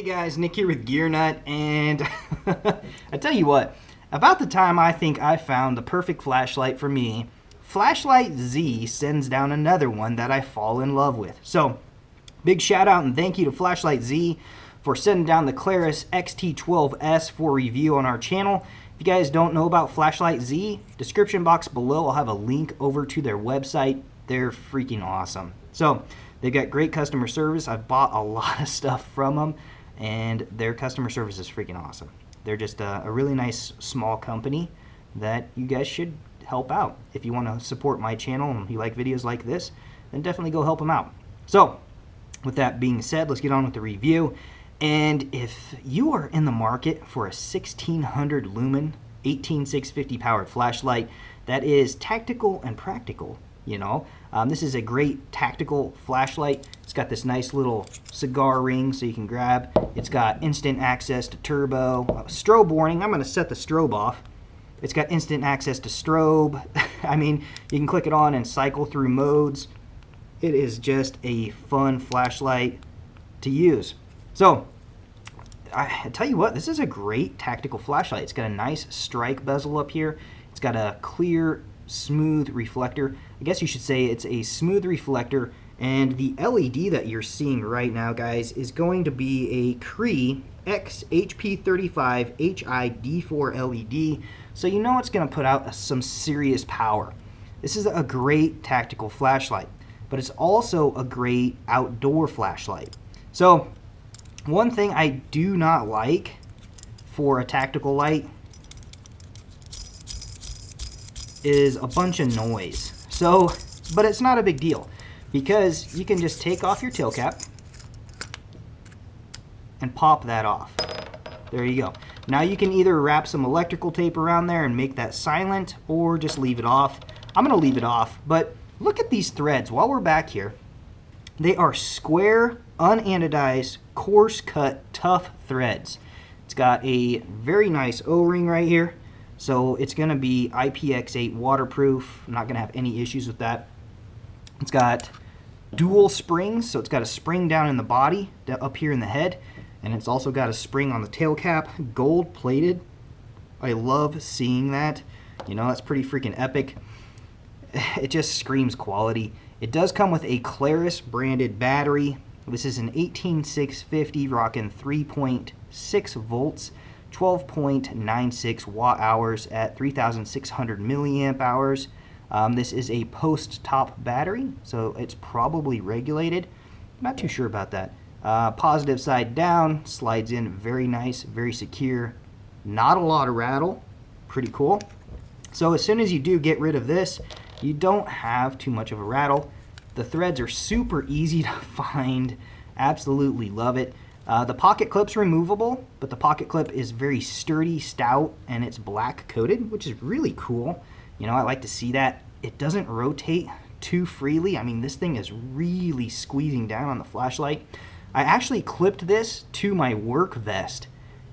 guys, Nick here with Gear Nut, and I tell you what, about the time I think I found the perfect flashlight for me, Flashlight Z sends down another one that I fall in love with. So, big shout out and thank you to Flashlight Z for sending down the Klarus XT12S for review on our channel. If you guys don't know about Flashlight Z, description box below I'll have a link over to their website. They're freaking awesome. So, they've got great customer service. I've bought a lot of stuff from them, and their customer service is freaking awesome. They're just a really nice small company that you guys should help out. If you want to support my channel and you like videos like this, then definitely go help them out. So, with that being said, let's get on with the review. And if you are in the market for a 1600 lumen 18650 powered flashlight that is tactical and practical, you know, this is a great tactical flashlight. It's got this nice little cigar ring so you can grab. It's got instant access to turbo, strobe warning. I'm going to set the strobe off. It's got instant access to strobe. I mean, you can click it on and cycle through modes. It is just a fun flashlight to use. So, I tell you what, this is a great tactical flashlight. It's got a nice strike bezel up here. It's got a clear, smooth reflector. I guess you should say it's a smooth reflector, and the LED that you're seeing right now, guys, is going to be a Cree XHP35 HID4 LED, so you know it's going to put out some serious power. This is a great tactical flashlight, but it's also a great outdoor flashlight. So, one thing I do not like for a tactical light is a bunch of noise. So, but it's not a big deal because you can just take off your tail cap and pop that off. There you go. Now you can either wrap some electrical tape around there and make that silent, or just leave it off. I'm going to leave it off, but look at these threads while we're back here. They are square, unanodized, coarse cut, tough threads. It's got a very nice O-ring right here. So it's going to be IPX8 waterproof. I'm not going to have any issues with that. It's got dual springs, so it's got a spring down in the body, up here in the head, and it's also got a spring on the tail cap, gold plated. I love seeing that. You know, that's pretty freaking epic. It just screams quality. It does come with a Klarus branded battery. This is an 18650 rocking 3.6 volts. 12.96 watt hours at 3,600 milliamp hours. This is a post-top battery, so it's probably regulated. Not too sure about that. Positive side down, slides in very nice, very secure. Not a lot of rattle, pretty cool. So as soon as you do get rid of this, you don't have too much of a rattle. The threads are super easy to find, absolutely love it. The pocket clip's removable, but the pocket clip is very sturdy, stout, and it's black coated, which is really cool. You know, I like to see that. It doesn't rotate too freely. I mean, this thing is really squeezing down on the flashlight. I actually clipped this to my work vest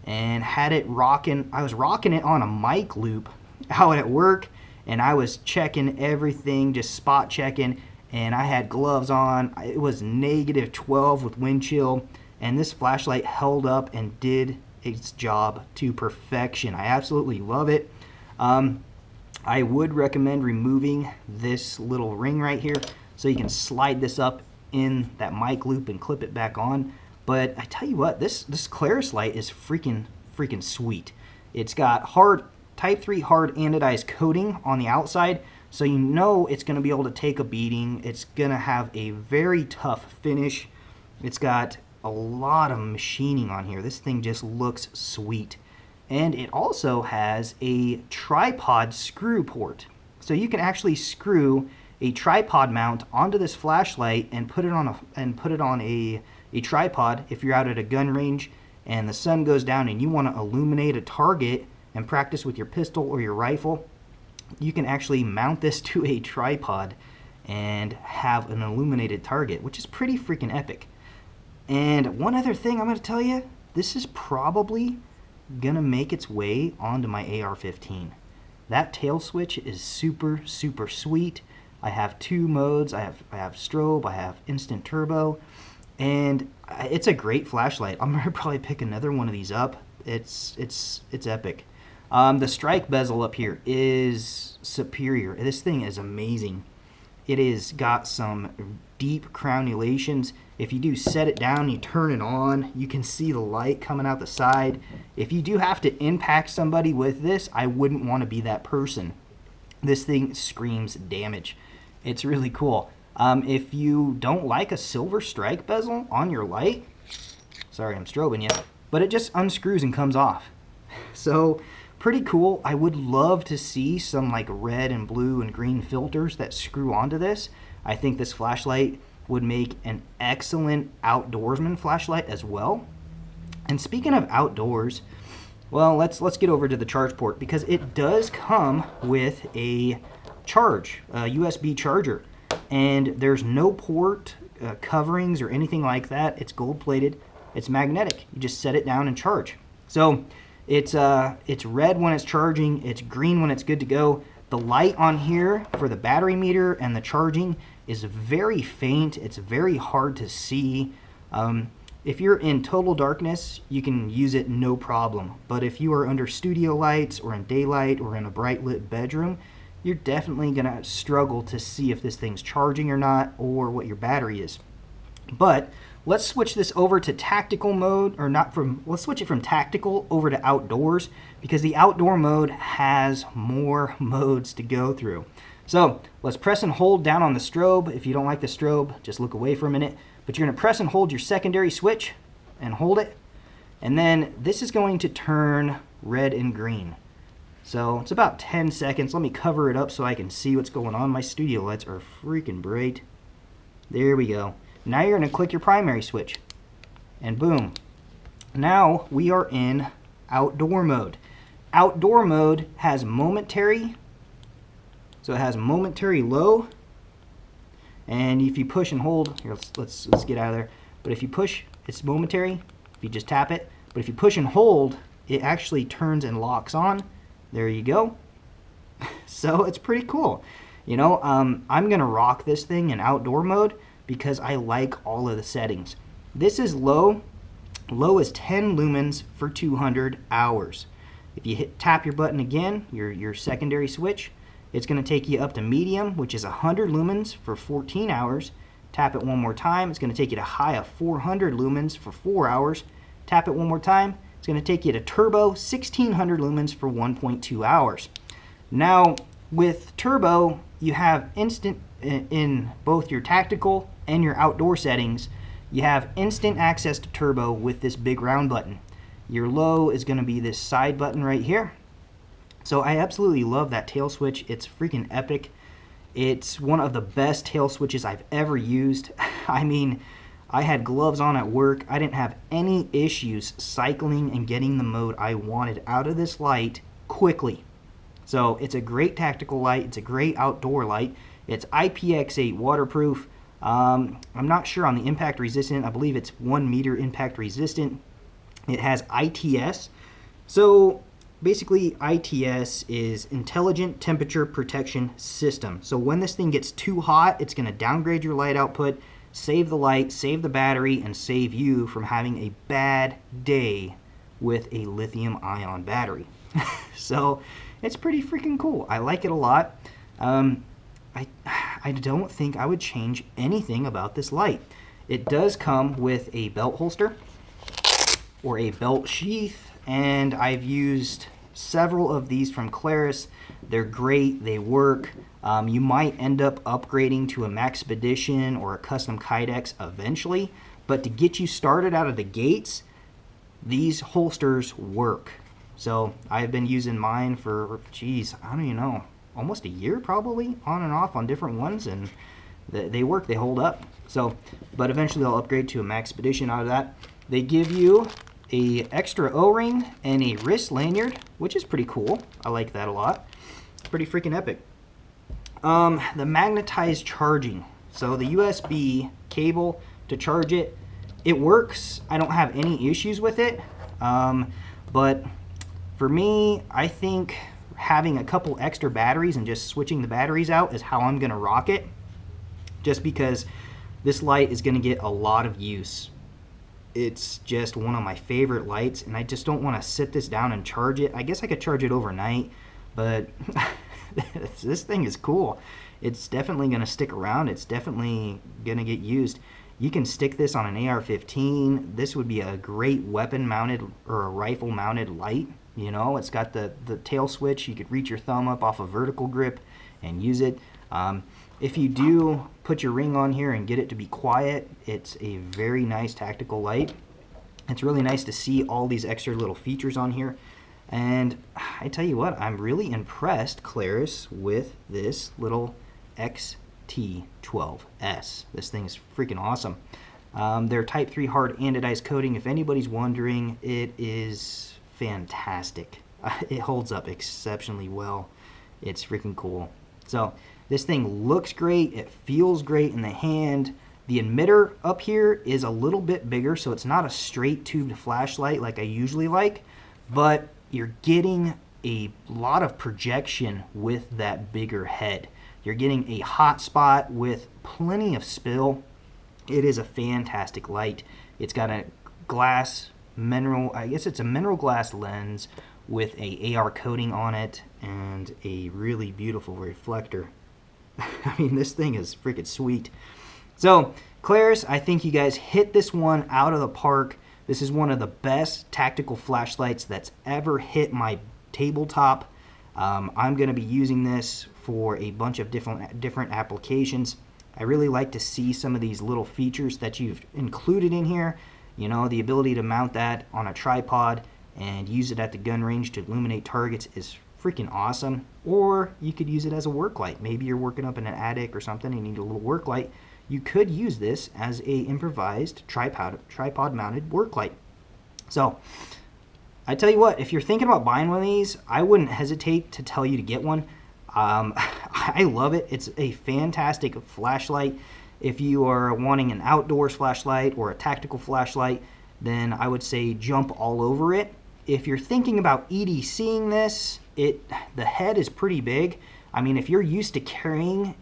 and had it rocking. I was rocking it on a mic loop out at work, and I was checking everything, just spot checking, and I had gloves on. It was -12 with wind chill. And this flashlight held up and did its job to perfection. I absolutely love it. I would recommend removing this little ring right here so you can slide this up in that mic loop and clip it back on. But I tell you what, this Klarus light is freaking sweet. It's got hard Type 3 hard anodized coating on the outside, so you know it's going to be able to take a beating. It's going to have a very tough finish. It's got a lot of machining on here. This thing just looks sweet. And it also has a tripod screw port. So you can actually screw a tripod mount onto this flashlight and put it on a tripod if you're out at a gun range and the sun goes down and you want to illuminate a target and practice with your pistol or your rifle. You can actually mount this to a tripod and have an illuminated target, which is pretty freaking epic. And one other thing I'm going to tell you, this is probably going to make its way onto my AR-15. That tail switch is super sweet. I have two modes. I have strobe, I have instant turbo, and it's a great flashlight. I'm gonna probably pick another one of these up. It's epic. The strike bezel up here is superior. This thing is amazing. It is got some deep crenulations. If you do set it down, you turn it on, you can see the light coming out the side. If you do have to impact somebody with this, I wouldn't want to be that person. This thing screams damage. It's really cool. If you don't like a silver strike bezel on your light, sorry I'm strobing you, but it just unscrews and comes off. So pretty cool. I would love to see some like red and blue and green filters that screw onto this. I think this flashlight would make an excellent outdoorsman flashlight as well. And speaking of outdoors, well, let's get over to the charge port, because it does come with a USB charger, and there's no port coverings or anything like that. It's gold plated. It's magnetic. You just set it down and charge. So it's red when it's charging. It's green when it's good to go. The light on here for the battery meter and the charging is very faint. It's very hard to see. If you're in total darkness, you can use it no problem. But if you are under studio lights or in daylight or in a bright lit bedroom, you're definitely gonna struggle to see if this thing's charging or not, or what your battery is. But let's switch this over to tactical mode, or not from, let's switch it from tactical over to outdoors, because the outdoor mode has more modes to go through. So let's press and hold down on the strobe. If you don't like the strobe, just look away for a minute. But you're gonna press and hold your secondary switch and hold it. And then this is going to turn red and green. So it's about 10 seconds. Let me cover it up so I can see what's going on. My studio lights are freaking bright. There we go. Now you're gonna click your primary switch, and boom. Now we are in outdoor mode. Outdoor mode has momentary, so it has momentary low, and if you push and hold, here, let's get out of there. But if you push, it's momentary. If you just tap it, but if you push and hold, it actually turns and locks on. There you go. So it's pretty cool. You know, I'm gonna rock this thing in outdoor mode because I like all of the settings. This is low. Low is 10 lumens for 200 hours. If you tap your button again, your secondary switch, it's going to take you up to medium, which is 100 lumens for 14 hours. Tap it one more time, it's going to take you to high of 400 lumens for 4 hours. Tap it one more time, it's going to take you to turbo, 1600 lumens for 1.2 hours. Now, with turbo, you have instant, in both your tactical and your outdoor settings, you have instant access to turbo with this big round button. Your low is going to be this side button right here. So I absolutely love that tail switch. It's freaking epic. It's one of the best tail switches I've ever used. I mean, I had gloves on at work. I didn't have any issues cycling and getting the mode I wanted out of this light quickly. So it's a great tactical light. It's a great outdoor light. It's IPX8 waterproof. I'm not sure on the impact resistant. I believe it's 1 meter impact resistant. It has ITS. So basically, ITS is Intelligent Temperature Protection System. So when this thing gets too hot, it's going to downgrade your light output, save the light, save the battery, and save you from having a bad day with a lithium-ion battery. So it's pretty freaking cool. I like it a lot. I don't think I would change anything about this light. It does come with a belt holster or a belt sheath, and I've used several of these from Klarus. They're great, they work. You might end up upgrading to a Maxpedition or a custom Kydex eventually, but to get you started out of the gates, these holsters work. So I've been using mine for, geez, I don't even know, almost a year probably, on and off on different ones, and they work, they hold up. So, but eventually I'll upgrade to a Maxpedition out of that. They give you a extra O-ring and a wrist lanyard, which is pretty cool. I like that a lot. It's pretty freaking epic. The magnetized charging. So the USB cable to charge it, it works. I don't have any issues with it. But for me, I think having a couple extra batteries and just switching the batteries out is how I'm gonna rock it. Just because This light is going to get a lot of use. It's just one of my favorite lights, and I just don't want to sit this down and charge it. I guess I could charge it overnight, but this thing is cool. It's definitely going to stick around. It's definitely going to get used. You can stick this on an AR-15. This would be a great weapon mounted or a rifle mounted light. You know, it's got the tail switch. You could reach your thumb up off a vertical grip and use it. If you do put your ring on here and get it to be quiet, it's a very nice tactical light. It's really nice to see all these extra little features on here. And I tell you what, I'm really impressed, Klarus, with this little XT12S. This thing is freaking awesome. Their Type 3 hard anodized coating, if anybody's wondering, it is fantastic. It holds up exceptionally well. It's freaking cool. So this thing looks great. It feels great in the hand. The emitter up here is a little bit bigger, so it's not a straight tubed flashlight like I usually like, but you're getting a lot of projection with that bigger head. You're getting a hot spot with plenty of spill. It is a fantastic light. It's got a glass mineral, I guess it's a mineral glass lens with a AR coating on it and a really beautiful reflector. I mean, this thing is freaking sweet. So, Klarus, I think you guys hit this one out of the park. This is one of the best tactical flashlights that's ever hit my tabletop. I'm going to be using this for a bunch of different applications. I really like to see some of these little features that you've included in here. You know, the ability to mount that on a tripod and use it at the gun range to illuminate targets is freaking awesome. Or you could use it as a work light. Maybe you're working up in an attic or something and you need a little work light. You could use this as a improvised tripod mounted work light. So I tell you what, if you're thinking about buying one of these, I wouldn't hesitate to tell you to get one. I love it. It's a fantastic flashlight. If you are wanting an outdoors flashlight or a tactical flashlight, then I would say jump all over it. If you're thinking about EDCing this, the head is pretty big. I mean, if you're used to carrying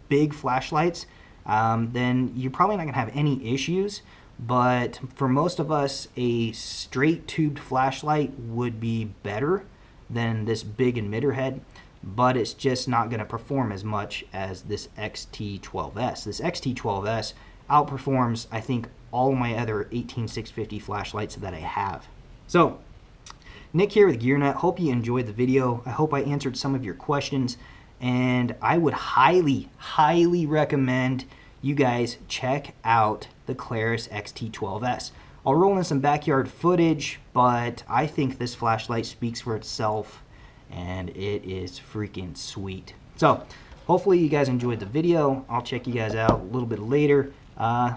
big flashlights, then you're probably not going to have any issues. But for most of us, a straight tubed flashlight would be better than this big emitter head, but it's just not going to perform as much as this XT12S. This XT12S outperforms, I think, all of my other 18650 flashlights that I have. So, Nick here with GearNut. Hope you enjoyed the video. I hope I answered some of your questions, and I would highly, highly recommend you guys check out the Klarus XT12S. I'll roll in some backyard footage, but I think this flashlight speaks for itself, and it is freaking sweet. So, hopefully you guys enjoyed the video. I'll check you guys out a little bit later.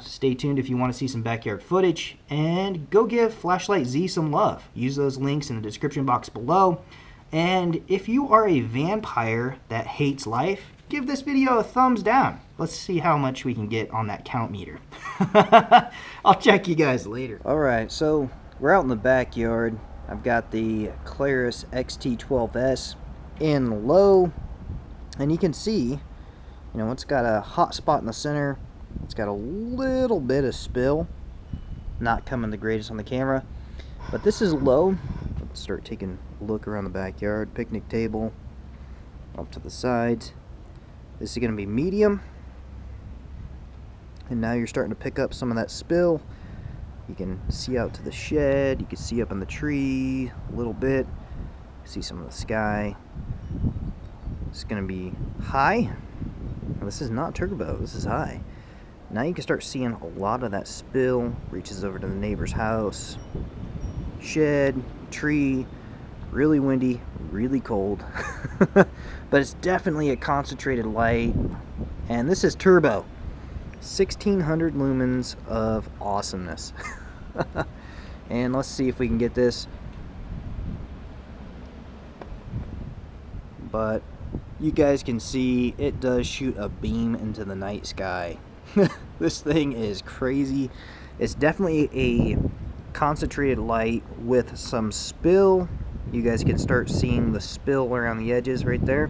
Stay tuned if you want to see some backyard footage, and go give Flashlight Z some love. Use those links in the description box below. And if you are a vampire that hates life, give this video a thumbs down. Let's see how much we can get on that count meter. I'll check you guys later. Alright, so we're out in the backyard. I've got the Klarus XT12S in low, and you can see, you know, it's got a hot spot in the center. It's got a little bit of spill, not coming the greatest on the camera, but this is low. Let's start taking a look around the backyard. Picnic table off to the sides. This is going to be medium, and now you're starting to pick up some of that spill. You can see out to the shed, you can see up in the tree a little bit, see some of the sky. It's going to be high. This is not turbo, this is high. Now you can start seeing a lot of that spill. Reaches over to the neighbor's house, shed, tree. Really windy, really cold. But it's definitely a concentrated light. And this is turbo. 1600 lumens of awesomeness. And let's see if we can get this. But you guys can see it does shoot a beam into the night sky. This thing is crazy. It's definitely a concentrated light with some spill. You guys can start seeing the spill around the edges right there.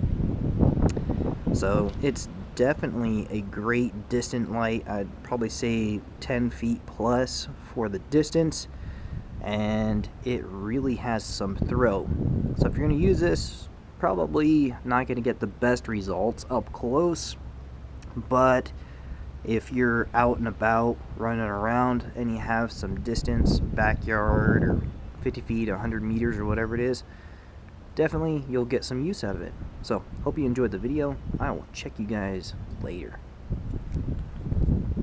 So it's definitely a great distant light. I'd probably say 10 feet plus for the distance, and it really has some throw. So if you're going to use this, probably not going to get the best results up close, but if you're out and about running around and you have some distance, backyard or 50 feet, 100 meters or whatever it is, definitely you'll get some use out of it. So hope you enjoyed the video. I will check you guys later.